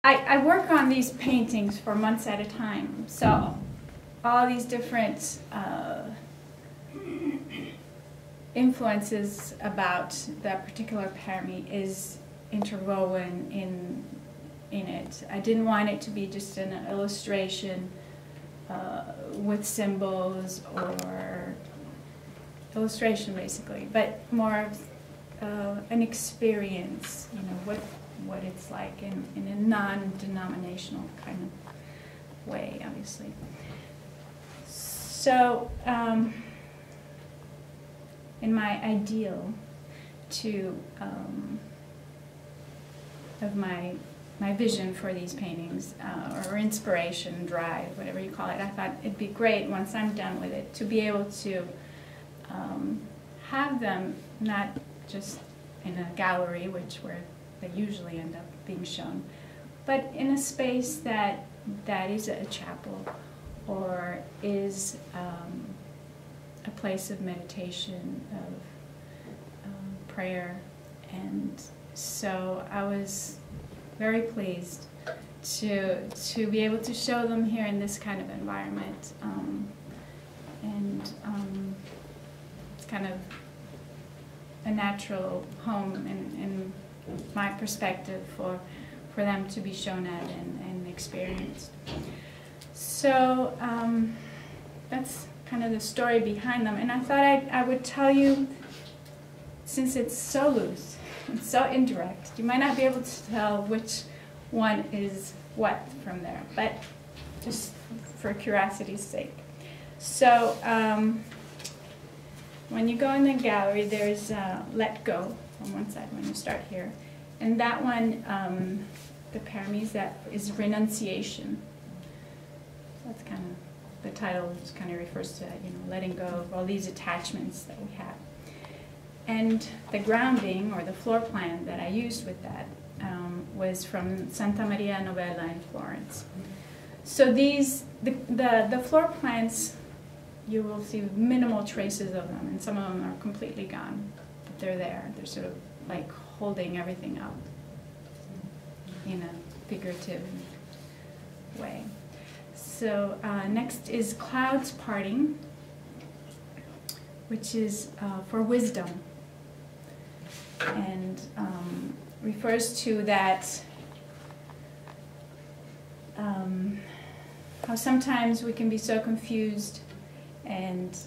I work on these paintings for months at a time, so all these different influences about that particular Paramis is interwoven in it. I didn't want it to be just an illustration with symbols or illustration basically, but more of an experience, you know, what it's like in a non-denominational kind of way, obviously. So, in my ideal of my vision for these paintings, or inspiration, drive, whatever you call it, I thought it'd be great once I'm done with it to be able to have them not just in a gallery, where they usually end up being shown, but in a space that is a chapel or is a place of meditation, of prayer. And so I was very pleased to be able to show them here in this kind of environment. It's kind of a natural home in my perspective for them to be shown at and experienced. So that's kind of the story behind them. And I thought I would tell you, since it's so loose and so indirect, you might not be able to tell which one is what from there, but just for curiosity's sake. So when you go in the gallery, there's Let Go on one side when you start here. And that one, the Paramis, that is Renunciation. That's kind of, the title just kind of refers to, you know, letting go of all these attachments that we have. And the grounding, or the floor plan that I used with that, was from Santa Maria Novella in Florence. So these, the floor plans, you will see minimal traces of them, and some of them are completely gone, but they're there. They're sort of like holding everything up in a figurative way. So next is Clouds Parting, which is for wisdom, and refers to that how sometimes we can be so confused and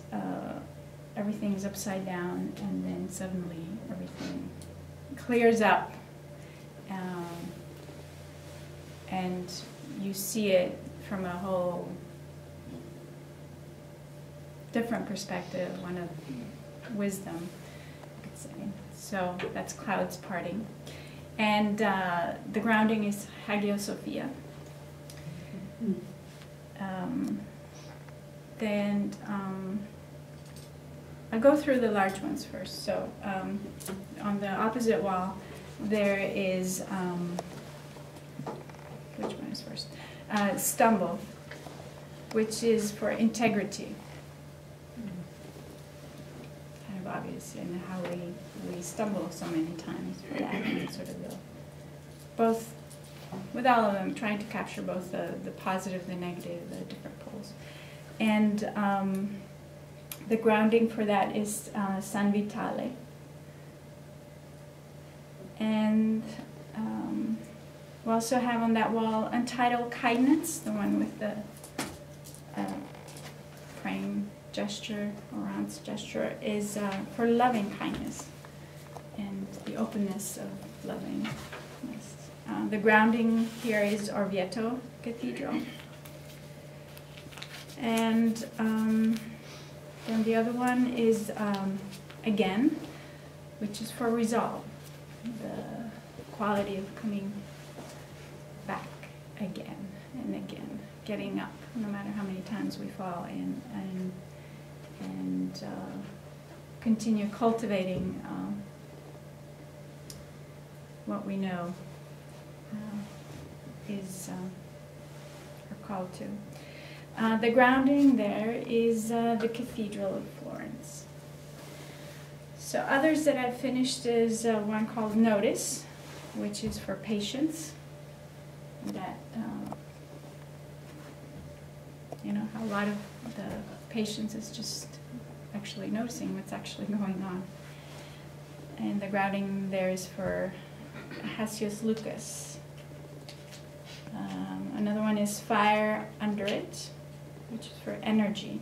everything's upside down, and then suddenly everything clears up, and you see it from a whole different perspective, one of wisdom, you could say. So that's Clouds Parting. And the grounding is Hagia Sophia. Then I'll go through the large ones first. So on the opposite wall, there is, which one is first? Stumble, which is for integrity. Kind of obvious in how we stumble so many times for that, and sort of both, with all of them, trying to capture both the positive, the negative, the different poles. And the grounding for that is San Vitale. And we also have on that wall Untitled Kindness, the one with the praying gesture, or aunt's gesture, is for loving kindness and the openness of lovingness. The grounding here is Orvieto Cathedral. And then the other one is Again, which is for resolve, the quality of coming back again and again, getting up no matter how many times we fall, and continue cultivating what we know is our call to. The grounding there is the Cathedral of Florence. So others that I've finished is one called Notice, which is for patience. that you know, how a lot of the patients is just actually noticing what's actually going on. And the grouting there is for Hassius lucus. Another one is fire under it, which is for energy.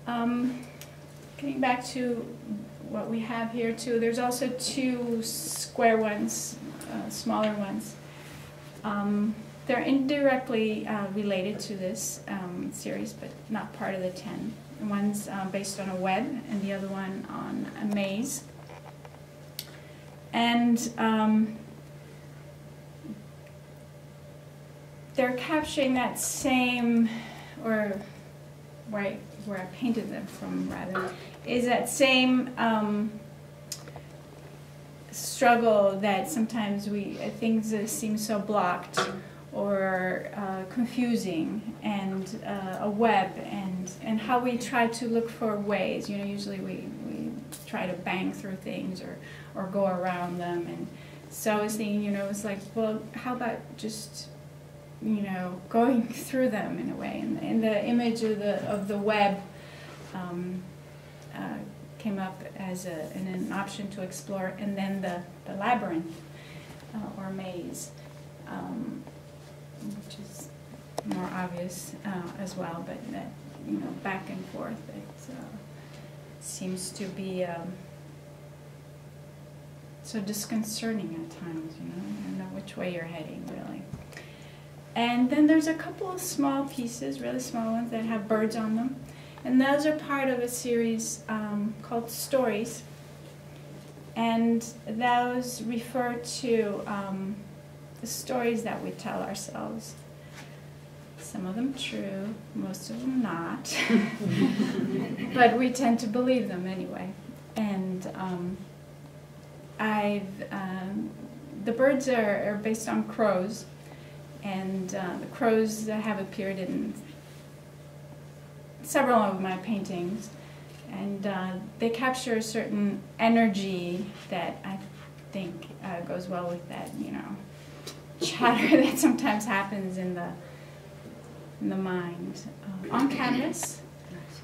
Getting back to what we have here too, there's also two square ones, smaller ones. They're indirectly related to this series, but not part of the 10. One's based on a web, and the other one on a maze. And they're capturing that same, or where I painted them from, rather, is that same struggle that sometimes things seem so blocked or confusing, and a web, and how we try to look for ways. You know, usually we try to bang through things or go around them. And so I was thinking, you know, it's like, well, how about just, you know, going through them in a way. And the image of the web came up as an option to explore, and then the labyrinth or maze, which is more obvious as well, but that, you know, back and forth, it seems to be so disconcerting at times, you know, you don't know which way you're heading, really. And then there's a couple of small pieces, really small ones, that have birds on them. And those are part of a series called Stories. And those refer to the stories that we tell ourselves. Some of them true, most of them not. But we tend to believe them anyway. And the birds are based on crows. And the crows that have appeared in several of my paintings, and they capture a certain energy that I think goes well with that, you know, chatter that sometimes happens in the mind. On canvas,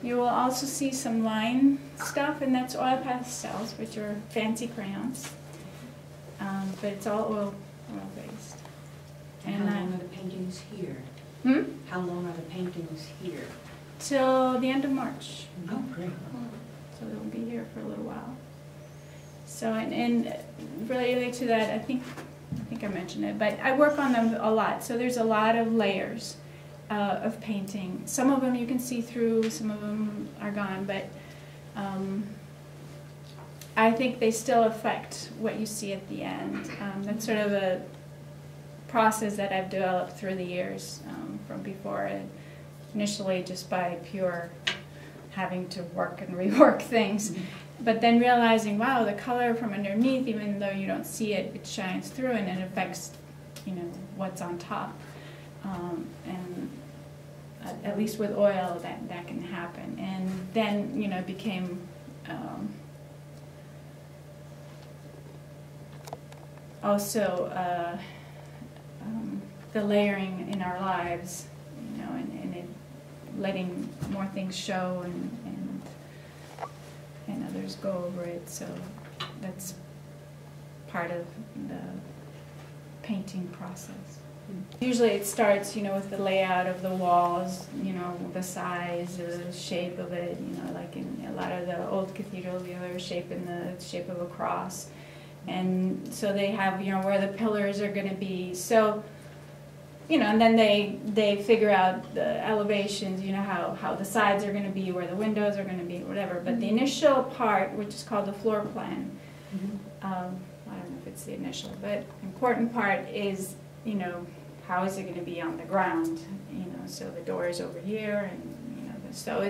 you will also see some line stuff, and that's oil pastels, which are fancy crayons, but it's all oil based. And how long are the paintings here? How long are the paintings here? Till the end of March. Oh, great. So they'll be here for a little while. So, and related to that, I think I mentioned it, but I work on them a lot. So there's a lot of layers of painting. Some of them you can see through, some of them are gone, but I think they still affect what you see at the end. That's sort of a process that I've developed through the years from before, initially just by pure having to work and rework things, but then realizing, wow, the color from underneath, even though you don't see it, it shines through and it affects, you know, what's on top. And at least with oil, that can happen. And then, you know, it became also the layering in our lives, you know, and it letting more things show and others go over it. So that's part of the painting process. Usually it starts, you know, with the layout of the walls, you know, the size, the shape of it, you know, like in a lot of the old cathedrals, you know, they're shaped in the shape of a cross. And so they have, you know, where the pillars are going to be. So, you know, and then they figure out the elevations, you know, how the sides are going to be, where the windows are going to be, whatever. But the initial part, which is called the floor plan, I don't know if it's the initial, but important part is, you know, how is it going to be on the ground, you know, so the door is over here, and, you know, so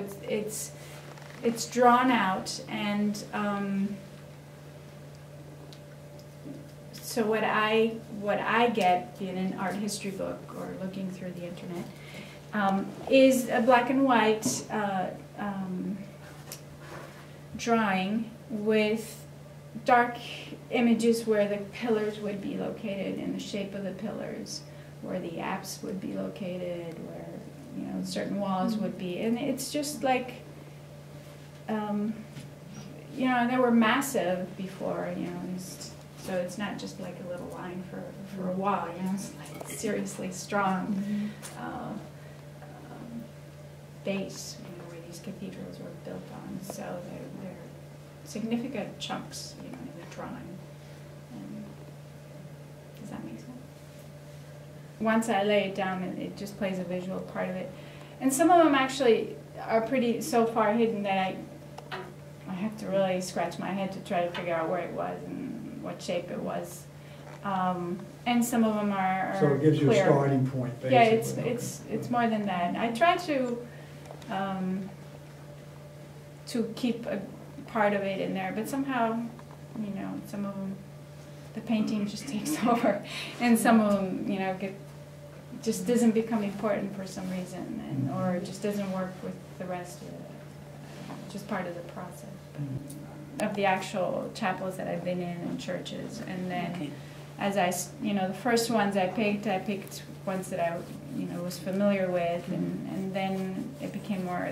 it's drawn out. And so what I get in an art history book or looking through the internet is a black and white drawing with dark images where the pillars would be located and the shape of the pillars, where the apse would be located, where certain walls would be, and it's just like they were massive before, so it's not just like a little line for a wall, it's like seriously strong base, where these cathedrals were built on. So they're significant chunks, in the drawing. Does that make sense? Once I lay it down, it just plays a visual part of it. And some of them actually are so far hidden that I have to really scratch my head to try to figure out where it was and what shape it was. And some of them are so it gives you clear. A starting point, basically. Yeah, it's more than that. I try to keep a part of it in there, but somehow, some of them, the painting just takes over, and some of them, just doesn't become important for some reason, or it just doesn't work with the rest of it. Just part of the process of the actual chapels that I've been in and churches, and then as the first ones I picked ones that I was familiar with, and then it became more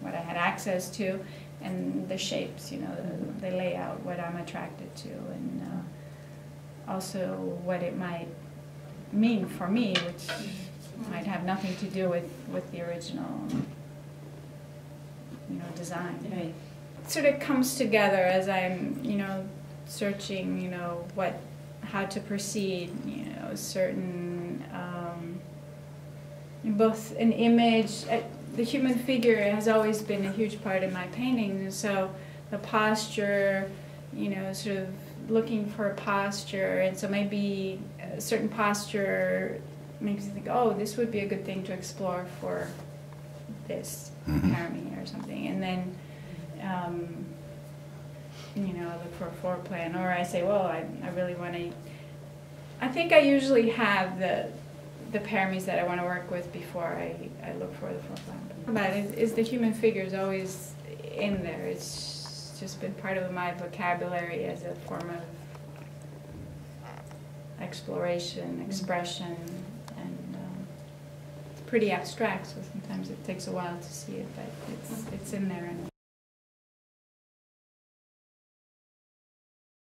what I had access to, and the shapes, the layout, what I'm attracted to, and also what it might mean for me, which might have nothing to do with the original design. Right. It sort of comes together as I'm searching how to proceed, certain both an image. The human figure has always been a huge part of my painting, and so the posture, sort of looking for a posture, and so maybe a certain posture makes you think, oh, this would be a good thing to explore for this Paramis or something, and then I look for a floor plan, or I say, well, I really want to. I think I usually have the Paramis that I want to work with before I look for the floor plan. But is the human figure is always in there. It's just been part of my vocabulary as a form of exploration, expression, and it's pretty abstract, so sometimes it takes a while to see it, but it's in there. And